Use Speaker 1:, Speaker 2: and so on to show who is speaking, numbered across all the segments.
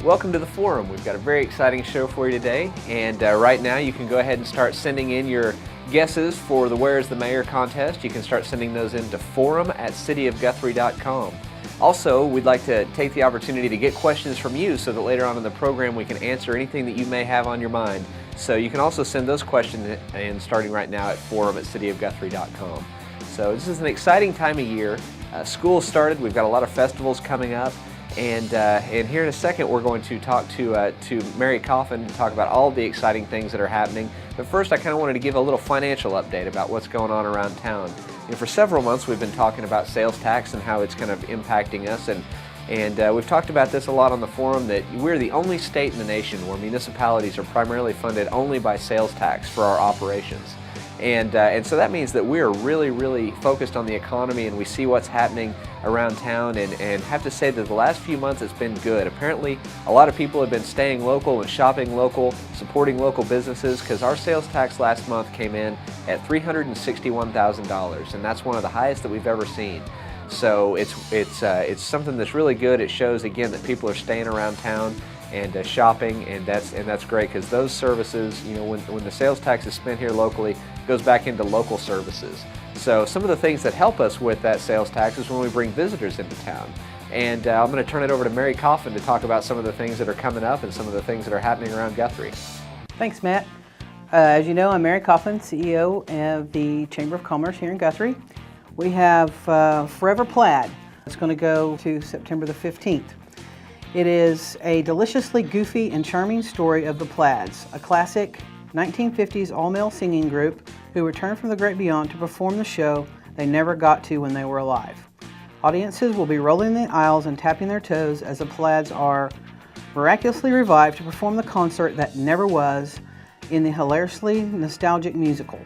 Speaker 1: Welcome to the forum. We've got a very exciting show for you today, and right now you can go ahead and start sending in your guesses for the Where's the Mayor contest. You can start sending those in to forum@cityofguthrie.com. Also, we'd like to take the opportunity to get questions from you so that later on in the program we can answer anything that you may have on your mind. So you can also send those questions in starting right now at forum@cityofguthrie.com. So this is an exciting time of year. School started, we've got a lot of festivals coming up. And here in a second we're going to talk to Mary Coffin to talk about all the exciting things that are happening. But first I kind of wanted to give a little financial update about what's going on around town. You know, for several months we've been talking about sales tax and how it's kind of impacting us, and we've talked about this a lot on the forum, that we're the only state in the nation where municipalities are primarily funded only by sales tax for our operations. And so that means that we are really focused on the economy, and we see what's happening around town, and have to say that the last few months it's been good. Apparently a lot of people have been staying local and shopping local, supporting local businesses, because our sales tax last month came in at $361,000, and that's one of the highest that we've ever seen. So it's something that's really good. It shows again that people are staying around town and shopping, and that's great, because those services, you know, when the sales tax is spent here locally, it goes back into local services. So some of the things that help us with that sales tax is when we bring visitors into town. And I'm going to turn it over to Mary Coffin to talk about some of the things that are coming up and some of the things that are happening around Guthrie.
Speaker 2: Thanks, Matt. As you know, I'm Mary Coffin, CEO of the Chamber of Commerce here in Guthrie. We have Forever Plaid. It's going to go to September the 15th. It is a deliciously goofy and charming story of the Plaids, a classic 1950s all-male singing group who returned from the great beyond to perform the show they never got to when they were alive. Audiences will be rolling the aisles and tapping their toes as the Plaids are miraculously revived to perform the concert that never was in the hilariously nostalgic musical.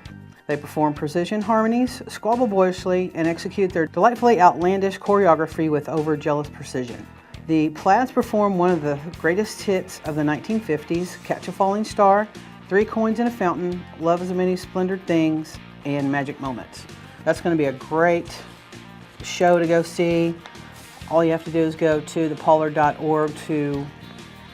Speaker 2: They perform precision harmonies, squabble boyishly, and execute their delightfully outlandish choreography with overzealous precision. The Plaids perform one of the greatest hits of the 1950s, Catch a Falling Star, Three Coins in a Fountain, Love is a Many Splendored Things, and Magic Moments. That's going to be a great show to go see. All you have to do is go to thepollard.org to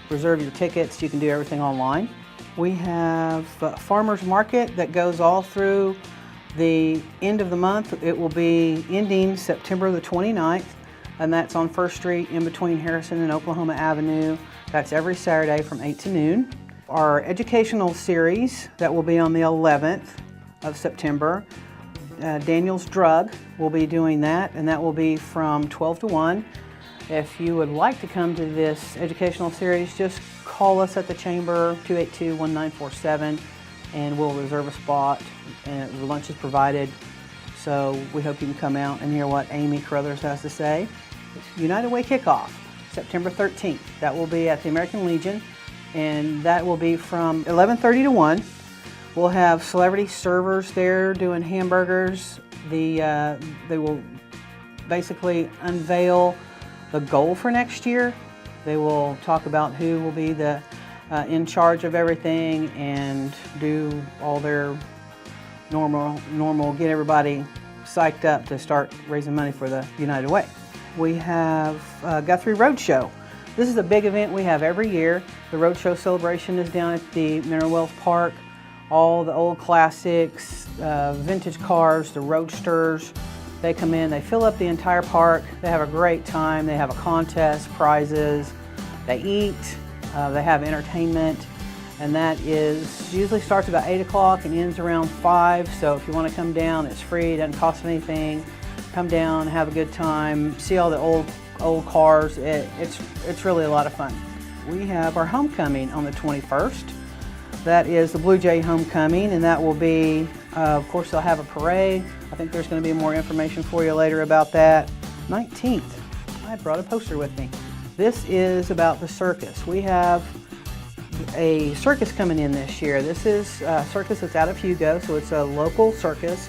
Speaker 2: reserve your tickets. You can do everything online. We have a farmers market that goes all through the end of the month. It will be ending September the 29th. And that's on 1st Street in between Harrison and Oklahoma Avenue. That's every Saturday from 8 to noon. Our educational series, that will be on the 11th of September. Daniel's Drug will be doing that, and that will be from 12 to 1. If you would like to come to this educational series, just call us at the Chamber, 282-1947, and we'll reserve a spot, and lunch is provided. So we hope you can come out and hear what Amy Carruthers has to say. United Way Kickoff, September 13th. That will be at the American Legion, and that will be from 11:30 to 1. We'll have celebrity servers there doing hamburgers. They will basically unveil the goal for next year. They will talk about who will be the in charge of everything and do all their normal, get everybody psyched up to start raising money for the United Way. We have Guthrie Roadshow. This is a big event we have every year. The Roadshow celebration is down at the Mineral Wells Park. All the old classics, vintage cars, the roadsters, they come in, they fill up the entire park. They have a great time. They have a contest, prizes, they eat, they have entertainment. And that usually starts about 8 o'clock and ends around 5. So if you want to come down, it's free, it doesn't cost anything. Come down, have a good time, see all the old cars. It's really a lot of fun. We have our homecoming on the 21st. That is the Blue Jay homecoming, and that will be, of course, they'll have a parade. I think there's going to be more information for you later about that. 19th, I brought a poster with me. This is about the circus. We have a circus coming in this year. This is a circus that's out of Hugo, so it's a local circus.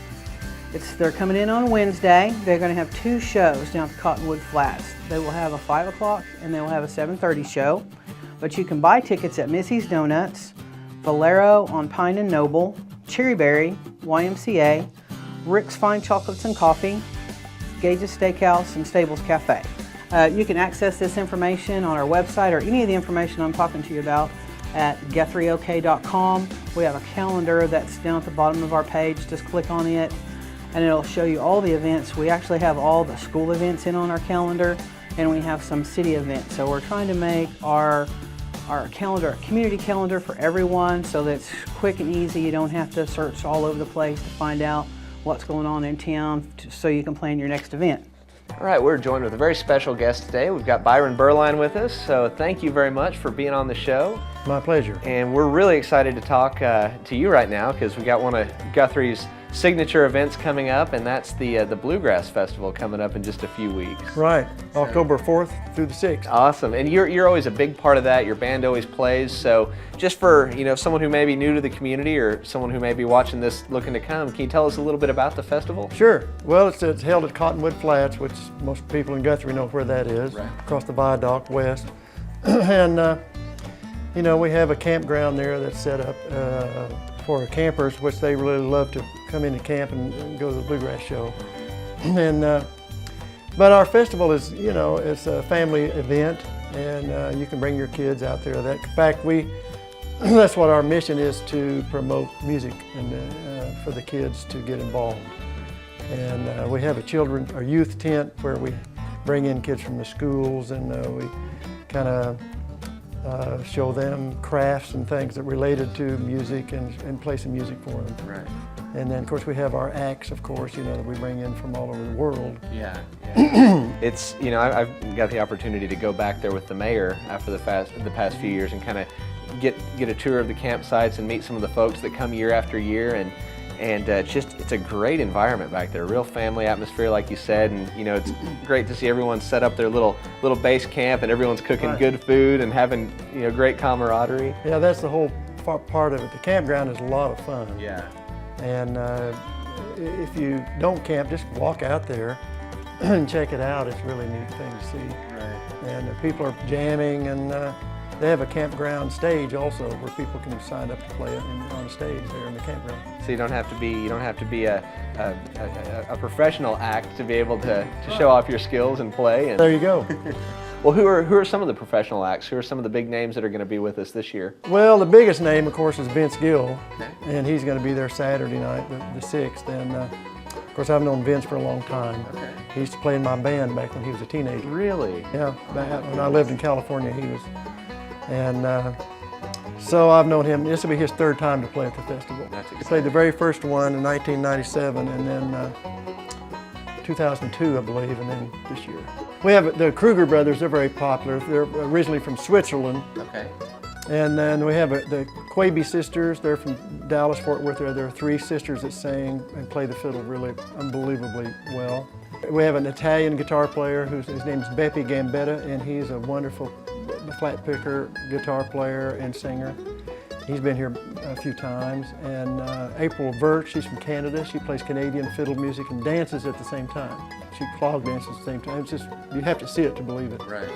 Speaker 2: They're coming in on Wednesday. They're going to have 2 shows down at Cottonwood Flats. They will have a 5 o'clock and they will have a 7:30 show. But you can buy tickets at Missy's Donuts, Valero on Pine and Noble, Cherryberry, YMCA, Rick's Fine Chocolates and Coffee, Gage's Steakhouse, and Stables Cafe. You can access this information on our website or any of the information I'm talking to you about at GuthrieOK.com. We have a calendar that's down at the bottom of our page. Just click on it and it'll show you all the events. We actually have all the school events in on our calendar, and we have some city events. So we're trying to make our calendar a community calendar for everyone, so that it's quick and easy. You don't have to search all over the place to find out what's going on in town so you can plan your next event.
Speaker 1: All right, we're joined with a very special guest today. We've got Byron Berline with us, so thank you very much for being on the show.
Speaker 3: My pleasure.
Speaker 1: And we're really excited to talk to you right now because we got one of Guthrie's signature events coming up, and that's the Bluegrass Festival coming up in just a few weeks.
Speaker 3: Right, October 4th through the 6th.
Speaker 1: Awesome, and you're always a big part of that. Your band always plays, so just for someone who may be new to the community or someone who may be watching this looking to come, can you tell us a little bit about the festival?
Speaker 3: Sure. Well, it's held at Cottonwood Flats, which most people in Guthrie know where that is,
Speaker 1: right
Speaker 3: across the viaduct west. And we have a campground there that's set up for campers, which they really love to come in and camp and go to the Bluegrass show. And but our festival is, it's a family event, and you can bring your kids out there. In fact, that's what our mission is, to promote music and for the kids to get involved. And we have a youth tent where we bring in kids from the schools, and we kind of show them crafts and things that related to music and play some music for them.
Speaker 1: Right.
Speaker 3: And then, of course, we have our acts, of course, that we bring in from all over the world.
Speaker 1: Yeah. It's, I've got the opportunity to go back there with the mayor after the past few years and kind of get a tour of the campsites and meet some of the folks that come year after year, and it's a great environment back there, real family atmosphere, like you said, and it's great to see everyone set up their little base camp, and everyone's cooking good food and having great camaraderie.
Speaker 3: Yeah, that's the whole part of it. The campground is a lot of fun.
Speaker 1: Yeah.
Speaker 3: And if you don't camp, just walk out there and check it out. It's a really neat thing to see.
Speaker 1: Right.
Speaker 3: And people are jamming, and they have a campground stage also where people can sign up to play it on a stage there in the campground.
Speaker 1: So you don't have to be a professional act to be able to show off your skills and play. And
Speaker 3: there you go.
Speaker 1: Well, who are some of the professional acts? Who are some of the big names that are going to be with us this year?
Speaker 3: Well, the biggest name, of course, is Vince Gill,
Speaker 1: okay,
Speaker 3: and he's going to be there Saturday night, the 6th. And of course, I've known Vince for a long time.
Speaker 1: Okay.
Speaker 3: He used to play in my band back when he was a teenager.
Speaker 1: Really?
Speaker 3: Yeah, when I lived in California, he was. And so I've known him. This will be his 3rd time to play at the festival.
Speaker 1: That's exciting.
Speaker 3: He played the very first one in 1997, and then 2002, I believe, and then this year. We have the Kruger brothers. They're very popular. They're originally from Switzerland.
Speaker 1: Okay.
Speaker 3: And then we have the Quaby sisters. They're from Dallas, Fort Worth. There are 3 sisters that sing and play the fiddle really unbelievably well. We have an Italian guitar player his name is Beppe Gambetta, and he's a wonderful flat picker, guitar player, and singer. He's been here a few times. And April Vert, she's from Canada. She plays Canadian fiddle music and dances at the same time. She clog dances at the same time. It's just, you have to see it to believe it.
Speaker 1: Right.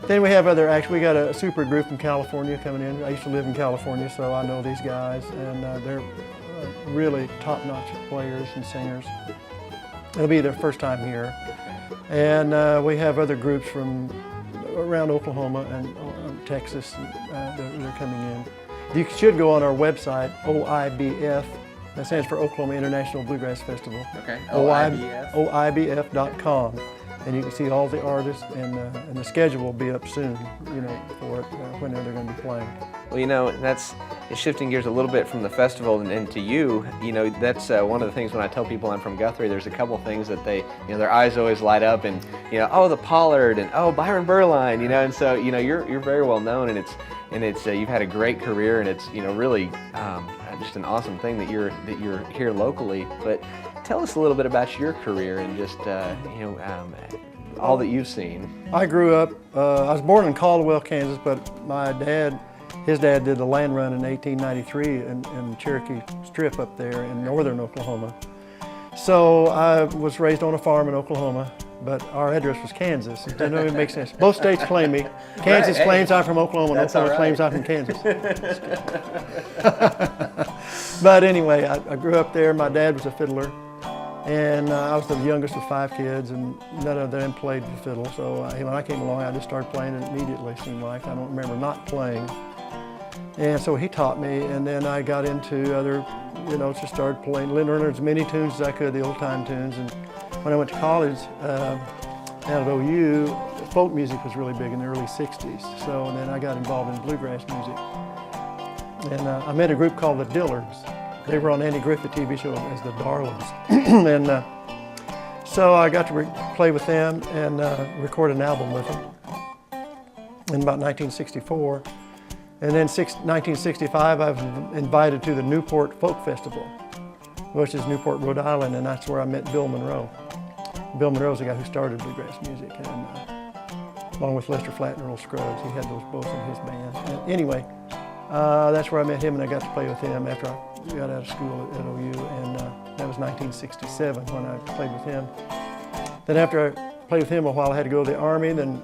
Speaker 3: Then we have other acts. We got a super group from California coming in. I used to live in California, so I know these guys, and they're really top-notch players and singers. It'll be their first time here. And we have other groups from around Oklahoma and Texas. They're coming in. You should go on our website, OIBF. That stands for Oklahoma International Bluegrass Festival.
Speaker 1: Okay.
Speaker 3: OIBF.com. And you can see all the artists, and the schedule will be up soon, for when they're going to be playing.
Speaker 1: Well, it's shifting gears a little bit from the festival and to you. That's one of the things when I tell people I'm from Guthrie. There's a couple things that their eyes always light up, and oh, the Pollard, and oh, Byron Berline, and so you're very well known, and it's you've had a great career, and it's really just an awesome thing that you're here locally. But tell us a little bit about your career and just all that you've seen.
Speaker 3: I grew up. I was born in Caldwell, Kansas, but his dad did the land run in 1893 in Cherokee Strip up there in northern Oklahoma. So I was raised on a farm in Oklahoma, but our address was Kansas. It doesn't even make sense. Both states claim me. Kansas claims I'm from Oklahoma, and Oklahoma claims I'm from Kansas. But anyway, I grew up there. My dad was a fiddler, And I was the youngest of 5 kids, and none of them played the fiddle. So when I came along, I just started playing it immediately, it seemed like. I don't remember not playing. And so he taught me, and then I got into other, just started playing, learning as many tunes as I could, the old-time tunes. And when I went to college out at OU, folk music was really big in the early 60s. So and then I got involved in bluegrass music. And I met a group called the Dillards. They were on Andy Griffith TV show as the Darlings. And so I got to play with them and record an album with them in about 1964. And then 1965, I was invited to the Newport Folk Festival, which is Newport, Rhode Island, and that's where I met Bill Monroe. Bill Monroe's the guy who started bluegrass music, and along with Lester Flatt and Earl Scruggs, he had those both in his band. And anyway, that's where I met him, and I got to play with him after I got out of school at OU, and that was 1967 when I played with him. Then after I played with him a while, I had to go to the Army, then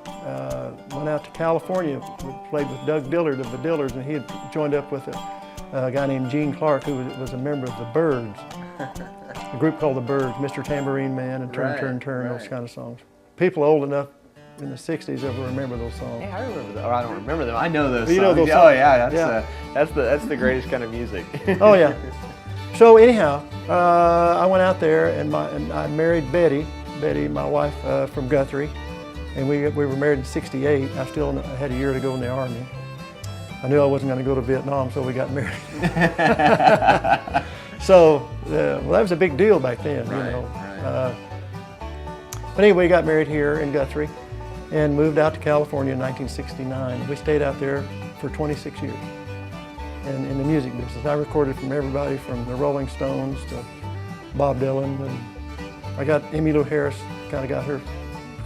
Speaker 3: went out to California, played with Doug Dillard of the Dillards, and he had joined up with a guy named Gene Clark, who was a member of the Byrds, a group called the Byrds, Mr. Tambourine Man and Turn, Turn, Turn, those kind of songs. People old enough in the 60s that will remember those songs.
Speaker 1: Yeah, I remember them. Or I don't remember them. I know those songs.
Speaker 3: You know those songs.
Speaker 1: Oh yeah, that's the greatest kind of music.
Speaker 3: Oh yeah. So anyhow, I went out there and I married Betty, my wife from Guthrie, and we were married in '68. I still had a year to go in the Army. I knew I wasn't going to go to Vietnam, so we got married. So well, that was a big deal back then, Right. But anyway, we got married here in Guthrie and moved out to California in 1969. We stayed out there for 26 years in the music business. I recorded from everybody from the Rolling Stones to Bob Dylan, and I got Emmylou Harris, kind of got her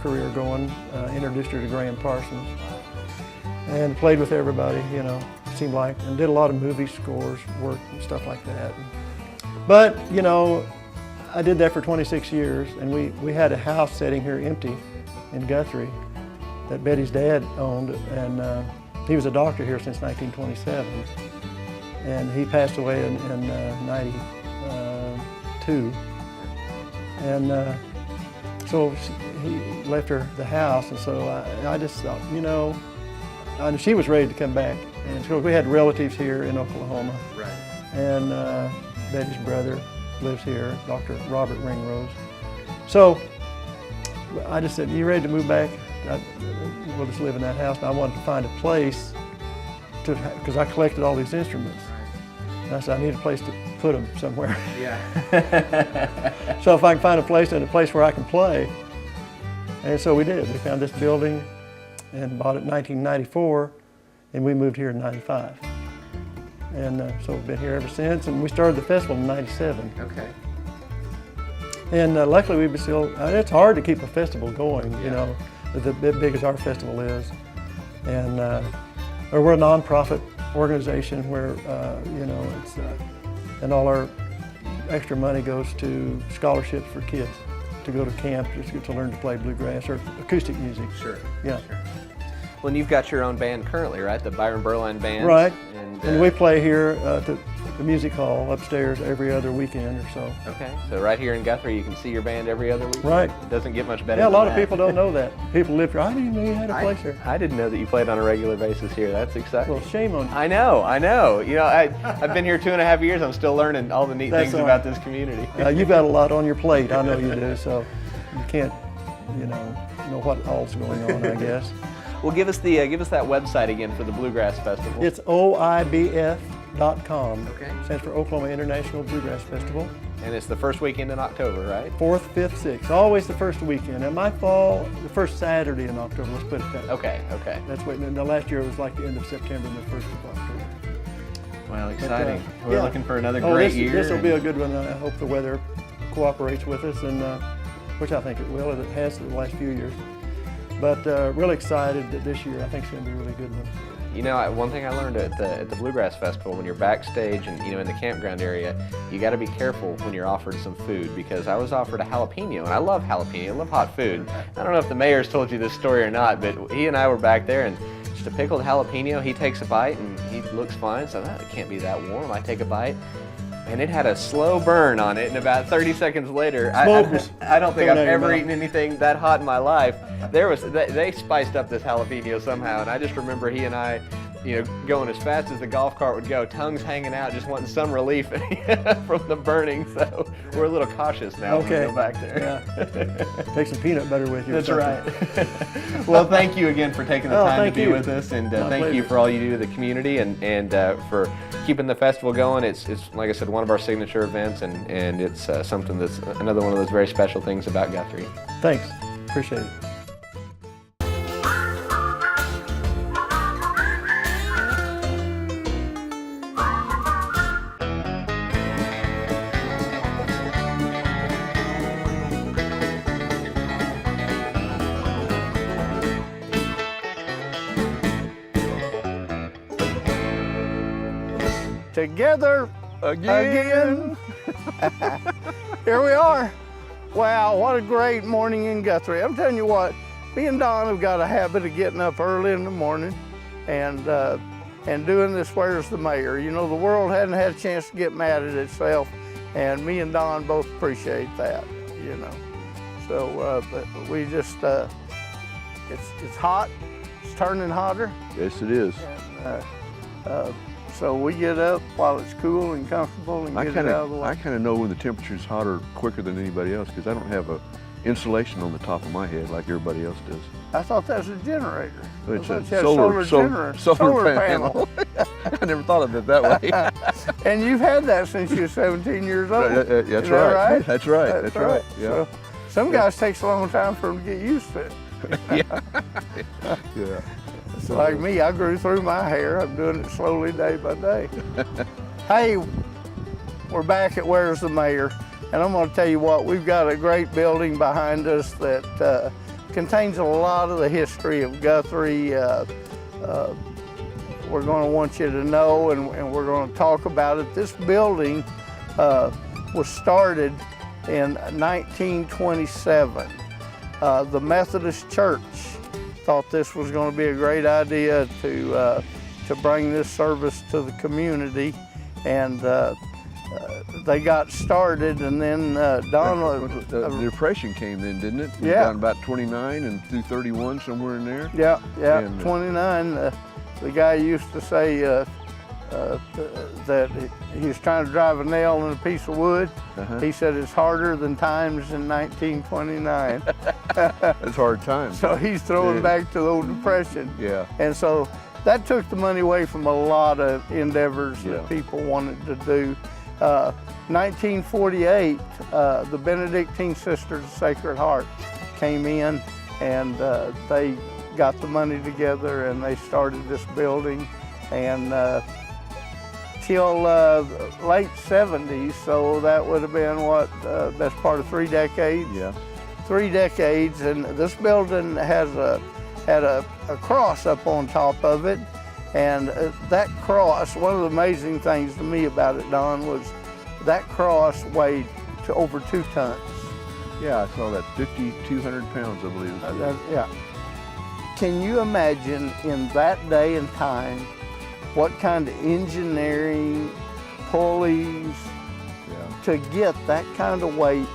Speaker 3: career going, introduced her to Graham Parsons, and played with everybody, it seemed like, and did a lot of movie scores, work and stuff like that. But, I did that for 26 years, and we had a house sitting here empty in Guthrie that Betty's dad owned, and he was a doctor here since 1927, and he passed away in 92, and so he left her the house, and so I just thought, I knew she was ready to come back, and so we had relatives here in Oklahoma,
Speaker 1: Right.
Speaker 3: and Betty's brother lives here, Dr. Robert Ringrose. So I just said, "You ready to move back? We'll just live in that house." And I wanted to find a place because I collected all these instruments. And I said, I need a place to put them somewhere.
Speaker 1: Yeah.
Speaker 3: So if I can find a place where I can play. And so we did. We found this building and bought it in 1994, and we moved here in '95. And so we've been here ever since, and we started the festival in '97.
Speaker 1: Okay.
Speaker 3: And luckily we've been still, it's hard to keep a festival going, as big as our festival is. And we're a nonprofit organization where, it's, and all our extra money goes to scholarships for kids to go to camp, just to learn to play bluegrass or acoustic music.
Speaker 1: Sure.
Speaker 3: Yeah.
Speaker 1: Sure. Well, and you've got your own band currently, right? The Byron Berline Band.
Speaker 3: Right.
Speaker 1: And
Speaker 3: we play here at the music hall upstairs every other weekend or so.
Speaker 1: Okay. So right here in Guthrie, you can see your band every other weekend.
Speaker 3: Right.
Speaker 1: It doesn't get much better.
Speaker 3: Yeah, a
Speaker 1: than
Speaker 3: lot of
Speaker 1: that.
Speaker 3: people don't know that. People live here. I didn't know you had a place here.
Speaker 1: I didn't know that you played on a regular basis here. That's exciting.
Speaker 3: Well, shame on you.
Speaker 1: I know. I've been here 2.5 years. I'm still learning all the neat
Speaker 3: That's
Speaker 1: things
Speaker 3: all
Speaker 1: about this community.
Speaker 3: You've got a lot on your plate. I know you do. So you can't, know what all's going on, I guess.
Speaker 1: Well, give us that website again for the Bluegrass Festival.
Speaker 3: It's oibf.com.
Speaker 1: Okay.
Speaker 3: Stands for Oklahoma International Bluegrass Festival.
Speaker 1: And it's the first weekend in October, right?
Speaker 3: 4th, 5th, 6th. Always the first weekend. It might fall the first Saturday in October. Let's put it that way.
Speaker 1: Okay.
Speaker 3: That's what. The last year it was like the end of September and the 1st of October.
Speaker 1: Well, exciting.
Speaker 3: But,
Speaker 1: We're looking for another great year.
Speaker 3: This will be a good one. I hope the weather cooperates with us, and which I think it will. It has the last few years. But really excited that this year I think it's going to be a really good one.
Speaker 1: One thing I learned at the Bluegrass Festival, when you're backstage and in the campground area, you got to be careful when you're offered some food, because I was offered a jalapeno, and I love jalapeno. I love hot food. I don't know if the mayor's told you this story or not, but he and I were back there, and just a pickled jalapeno. He takes a bite and he looks fine, so it can't be that warm. I take a bite. and it had a slow burn on it, and about 30 seconds later,
Speaker 3: Smoke was
Speaker 1: I don't think
Speaker 3: coming
Speaker 1: I've
Speaker 3: out of your
Speaker 1: ever
Speaker 3: mouth.
Speaker 1: eaten anything that hot in my life. They spiced up this jalapeno somehow, and I just remember he and I, going as fast as the golf cart would go, tongues hanging out, just wanting some relief from the burning. So we're a little cautious now when we go back there.
Speaker 3: Yeah. Take some peanut butter with you.
Speaker 1: That's right. Well, thank you again for taking the time to be with us, and thank you for all you do to the community and for keeping the festival going. It's like I said, one of our signature events, and it's something that's another one of those very special things about Guthrie.
Speaker 3: Thanks. Appreciate it.
Speaker 4: Together again. Here we are. Wow, what a great morning in Guthrie. I'm telling you what, me and Don have got a habit of getting up early in the morning and doing this Where's the Mayor. You know, the world hadn't had a chance to get mad at itself, and me and Don both appreciate that, So, but we just, it's hot, it's turning hotter.
Speaker 5: Yes, it is.
Speaker 4: And, so we get up while it's cool and comfortable and get it out of the way.
Speaker 5: I kind of know when the temperature's hotter quicker than anybody else because I don't have a insulation on the top of my head like everybody else does.
Speaker 4: I thought that was a generator.
Speaker 5: It's
Speaker 4: I
Speaker 5: a
Speaker 4: thought you had solar panel.
Speaker 5: I never thought of it that way.
Speaker 4: And you've had that since you were 17 years old.
Speaker 5: That's right. That's right. That's right. Yeah.
Speaker 4: So some guys takes a long time for them to get used to it.
Speaker 5: Yeah.
Speaker 4: It's like me, I grew through my hair. I'm doing it slowly day by day. Hey, we're back at Where's the Mayor? And I'm going to tell you what, we've got a great building behind us that contains a lot of the history of Guthrie. We're going to want you to know, and we're going to talk about it. This building was started in 1927. The Methodist Church thought this was going to be a great idea to bring this service to the community, and they got started, and then
Speaker 5: the Depression came then, didn't it?
Speaker 4: Yeah.
Speaker 5: Down about 29 and through 31, somewhere in there.
Speaker 4: Yeah,
Speaker 5: And,
Speaker 4: 29. The guy used to say that he was trying to drive a nail in a piece of wood. He said it's harder than times in 1929.
Speaker 5: That's hard times.
Speaker 4: So he's throwing back to the old Depression.
Speaker 5: Yeah.
Speaker 4: And so that took the money away from a lot of endeavors that people wanted to do. 1948, the Benedictine Sisters of Sacred Heart came in, and they got the money together and they started this building, and till late 70s, so that would have been what, best part of 3 decades?
Speaker 5: Yeah.
Speaker 4: 3 decades, and this building had a cross up on top of it, and that cross, one of the amazing things to me about it, Don, was that cross weighed to over 2 tons.
Speaker 5: Yeah, I saw that 5,200 pounds, I believe.
Speaker 4: Yeah. Can you imagine in that day and time what kind of engineering, pulleys, to get that kind of weight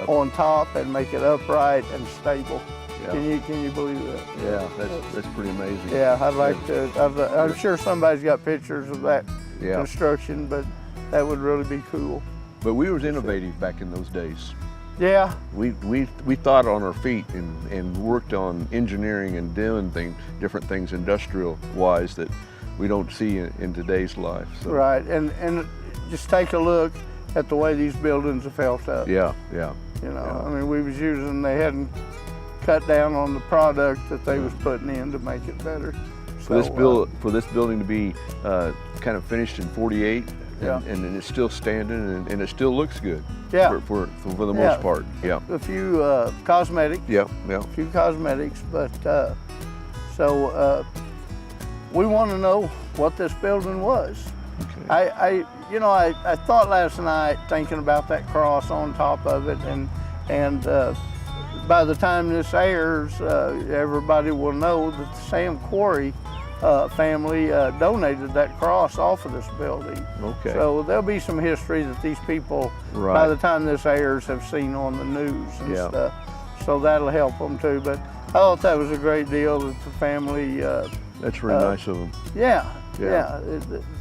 Speaker 4: on top and make it upright and stable?
Speaker 5: Yeah.
Speaker 4: Can you believe that?
Speaker 5: Yeah, that's pretty amazing.
Speaker 4: Yeah, I'd like to. I'm sure somebody's got pictures of that construction, but that would really be cool.
Speaker 5: But we was innovative back in those days.
Speaker 4: Yeah.
Speaker 5: We thought on our feet and worked on engineering and doing different things industrial-wise that we don't see in today's life. So.
Speaker 4: Right, and just take a look at the way these buildings are felt up.
Speaker 5: Yeah.
Speaker 4: I mean, they hadn't cut down on the product that they was putting in to make it better.
Speaker 5: For this building to be kind of finished in 48, and it's still standing and it still looks good.
Speaker 4: Yeah.
Speaker 5: For the most part. Yeah.
Speaker 4: A few cosmetics.
Speaker 5: Yeah.
Speaker 4: A few cosmetics, but so we want to know what this building was.
Speaker 5: Okay.
Speaker 4: I thought last night, thinking about that cross on top of it, and by the time this airs, everybody will know that the Sam Quarry family donated that cross off of this building.
Speaker 5: Okay.
Speaker 4: So there'll be some history that these people, by the time this airs, have seen on the news and stuff. So that'll help them too. But I thought that was a great deal that the family.
Speaker 5: That's really nice of them.
Speaker 4: Yeah.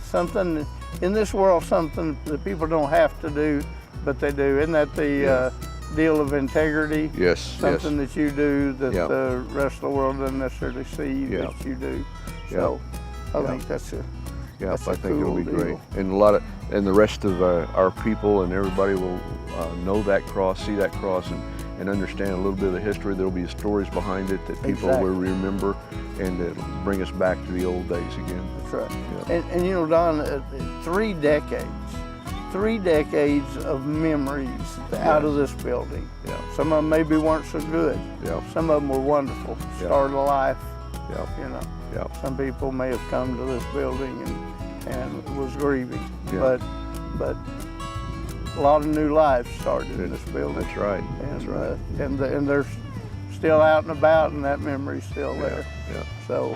Speaker 4: Something in this world, something that people don't have to do, but they do. Isn't that the deal of integrity?
Speaker 5: Yes.
Speaker 4: Something that you do that the rest of the world doesn't necessarily see that you do. So I think that's a
Speaker 5: I think
Speaker 4: cool
Speaker 5: it'll be
Speaker 4: deal.
Speaker 5: great, and the rest of our people and everybody will know that cross, see that cross, and understand a little bit of the history. There'll be stories behind it that people will remember, and it'll bring us back to the old days again.
Speaker 4: That's right. And you know, Don, 3 decades of memories out of this building. Some of them maybe weren't so good. Some of them were wonderful. Start of life. You know. Some people may have come to this building and was grieving, but a lot of new lives started in this building.
Speaker 5: That's right.
Speaker 4: And they're still out and about, and that memory's still there. So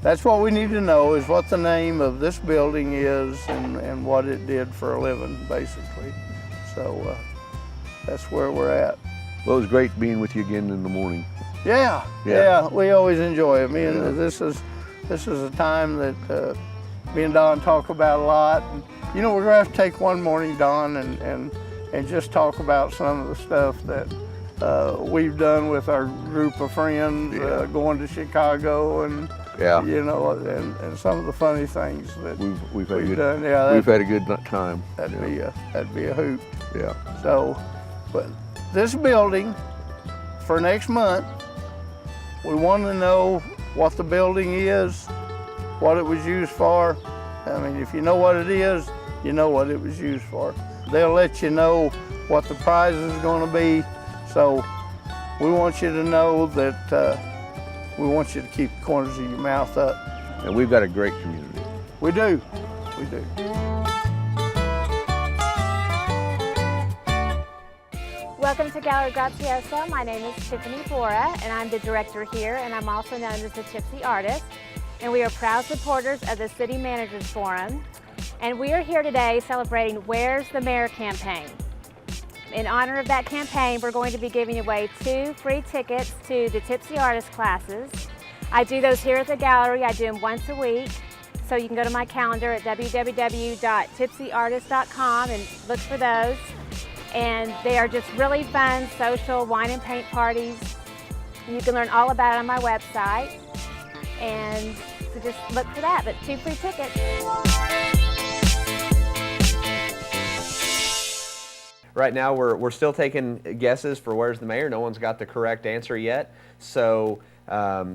Speaker 4: that's what we need to know, is what the name of this building is and what it did for a living, basically. So that's where we're at.
Speaker 5: Well, it was great being with you again in the morning.
Speaker 4: Yeah, we always enjoy it. This is a time that me and Don talk about a lot. And, you know, we're going to have to take one morning, Don, and just talk about some of the stuff that we've done with our group of friends, going to Chicago, and you know, and some of the funny things that we've done.
Speaker 5: We've had a good time.
Speaker 4: That'd be a hoot.
Speaker 5: Yeah.
Speaker 4: So, but this building for next month, we want to know what the building is, what it was used for. I mean, if you know what it is, you know what it was used for. They'll let you know what the prize is going to be. So we want you to know that we want you to keep the corners of your mouth up.
Speaker 5: And we've got a great community.
Speaker 4: We do. We do.
Speaker 6: Welcome to Gallery Grazioso. My name is Tiffany Bora, and I'm the director here, and I'm also known as the Tipsy Artist. And we are proud supporters of the City Managers Forum. And we are here today celebrating Where's the Mayor campaign. In honor of that campaign, we're going to be giving away 2 free tickets to the Tipsy Artist classes. I do those here at the gallery. I do them once a week. So you can go to my calendar at www.tipsyartist.com and look for those. And they are just really fun, social wine and paint parties. You can learn all about it on my website. And so just look for that, but 2 free tickets.
Speaker 1: Right now we're still taking guesses for Where's the Mayor. No one's got the correct answer yet. So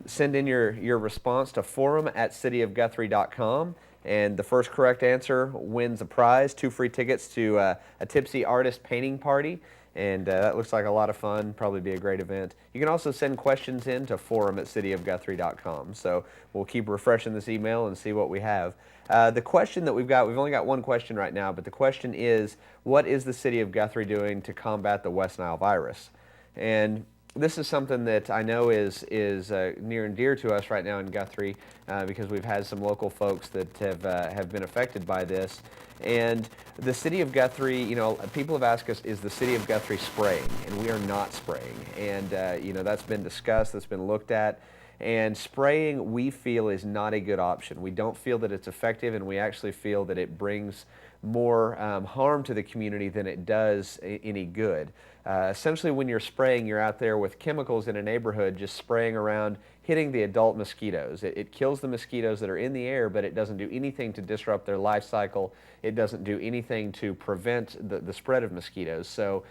Speaker 1: send in your response to forum@cityofguthrie.com. And the first correct answer wins a prize, 2 free tickets to a Tipsy Artist painting party. And that looks like a lot of fun, probably be a great event. You can also send questions in to forum@cityofguthrie.com. So we'll keep refreshing this email and see what we have. The question that we've only got one question right now, but the question is, what is the City of Guthrie doing to combat the West Nile virus? And this is something that I know is near and dear to us right now in Guthrie, because we've had some local folks that have been affected by this. And the City of Guthrie, you know, people have asked us, is the City of Guthrie spraying? And we are not spraying. And you know, that's been discussed, that's been looked at. And spraying, we feel, is not a good option. We don't feel that it's effective, and we actually feel that it brings more harm to the community than it does any good. Essentially, when you're spraying, you're out there with chemicals in a neighborhood, just spraying around, hitting the adult mosquitoes. It kills the mosquitoes that are in the air, but it doesn't do anything to disrupt their life cycle. It doesn't do anything to prevent the spread of mosquitoes. So,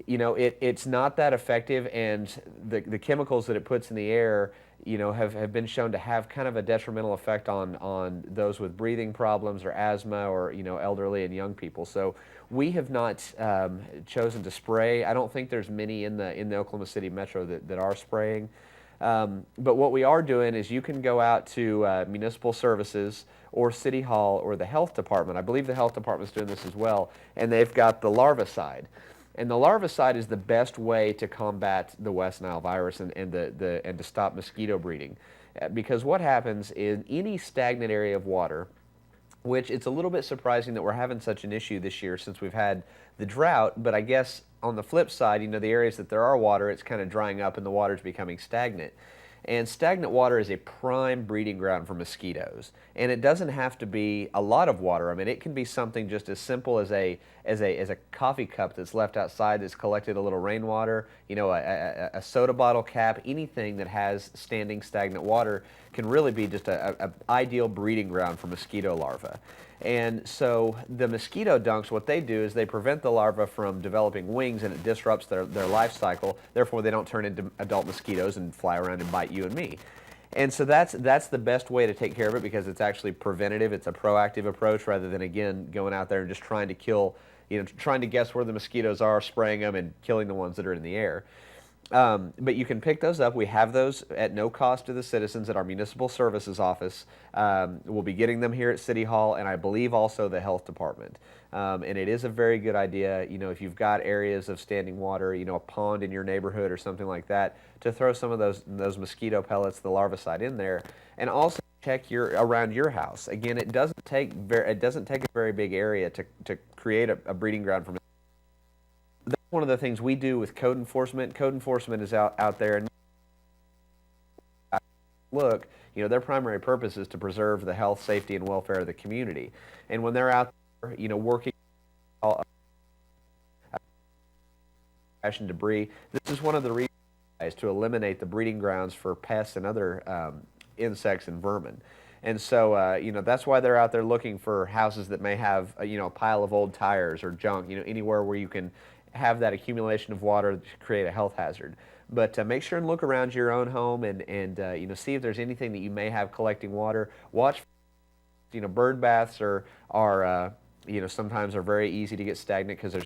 Speaker 1: you know, it's not that effective, and the chemicals that it puts in the air, you know, have been shown to have kind of a detrimental effect on those with breathing problems or asthma, or, you know, elderly and young people. So we have not chosen to spray. I don't think there's many in the Oklahoma City metro that are spraying. But what we are doing is you can go out to municipal services or City Hall or the health department. I believe the health department's doing this as well, and they've got the larvicide. And the larvicide is the best way to combat the West Nile virus and to stop mosquito breeding. Because what happens in any stagnant area of water, which it's a little bit surprising that we're having such an issue this year since we've had the drought, but I guess on the flip side, you know, the areas that there are water, it's kind of drying up and the water's becoming stagnant. And stagnant water is a prime breeding ground for mosquitoes. And it doesn't have to be a lot of water. I mean, it can be something just as simple as a coffee cup that's left outside that's collected a little rainwater, you know, a soda bottle cap, anything that has standing stagnant water can really be just an ideal breeding ground for mosquito larvae. And so the mosquito dunks, what they do is they prevent the larvae from developing wings, and it disrupts their life cycle. Therefore, they don't turn into adult mosquitoes and fly around and bite you and me. And so that's the best way to take care of it, because it's actually preventative. It's a proactive approach rather than, again, going out there and just trying to kill, you know, trying to guess where the mosquitoes are, spraying them, and killing the ones that are in the air. But you can pick those up. We have those at no cost to the citizens at our municipal services office. We'll be getting them here at City Hall, and I believe also the health department. And it is a very good idea, you know, if you've got areas of standing water, you know, a pond in your neighborhood or something like that, to throw some of those mosquito pellets, the larvicide, in there, and also check around your house. Again, it doesn't take a very big area to create a breeding ground for mosquitoes. That's one of the things we do with code enforcement. Code enforcement is out there, and look, you know, their primary purpose is to preserve the health, safety, and welfare of the community. And when they're out there, you know, working trash and debris, this is one of the reasons to eliminate the breeding grounds for pests and other insects and vermin. And so, you know, that's why they're out there looking for houses that may have, you know, a pile of old tires or junk, you know, anywhere where you can have that accumulation of water to create a health hazard. But make sure and look around your own home and you know, see if there's anything that you may have collecting water. Watch, you know, bird baths are you know, sometimes are very easy to get stagnant because there's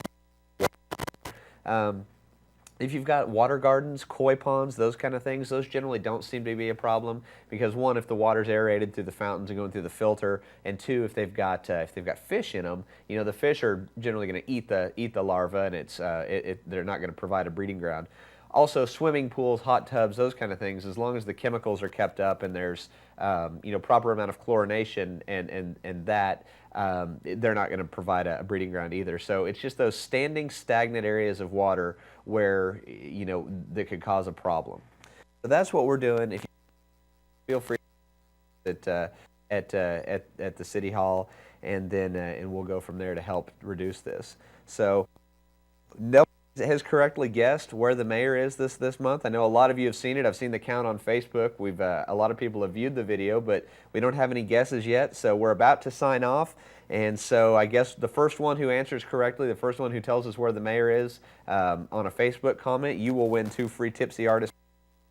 Speaker 1: if you've got water gardens, koi ponds, those kind of things, those generally don't seem to be a problem, because one, if the water's aerated through the fountains and going through the filter, and two, if they've got fish in them, you know, the fish are generally going to eat the larva, and they're not going to provide a breeding ground. Also, swimming pools, hot tubs, those kind of things, as long as the chemicals are kept up and there's you know, proper amount of chlorination and that, they're not going to provide a breeding ground either. So it's just those standing stagnant areas of water where, you know, that could cause a problem. So that's what we're doing. If you feel free at the City Hall, and then and we'll go from there to help reduce this. So no has correctly guessed where the mayor is this month. I know a lot of you have seen it. I've seen the count on Facebook. We've a lot of people have viewed the video, but we don't have any guesses yet. So we're about to sign off, and so I guess the first one who answers correctly, the first one who tells us where the mayor is on a Facebook comment, you will win 2 free Tipsy Artist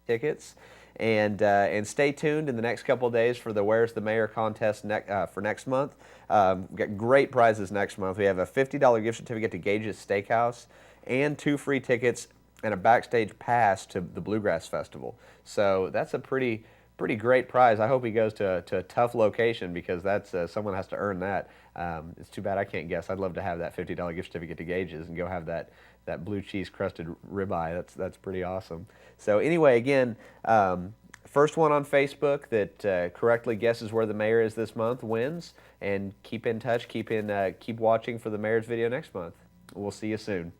Speaker 1: tickets. And stay tuned in the next couple of days for the Where's the Mayor contest for next month. We've got great prizes next month. We have a $50 gift certificate to Gage's Steakhouse, and 2 free tickets and a backstage pass to the Bluegrass Festival. So that's a pretty great prize. I hope he goes to a tough location, because that's someone has to earn that. It's too bad I can't guess. I'd love to have that $50 gift certificate to Gage's and go have that blue cheese crusted ribeye. That's pretty awesome. So anyway, again, first one on Facebook that correctly guesses where the mayor is this month wins. And keep in touch. Keep watching for the mayor's video next month. We'll see you soon.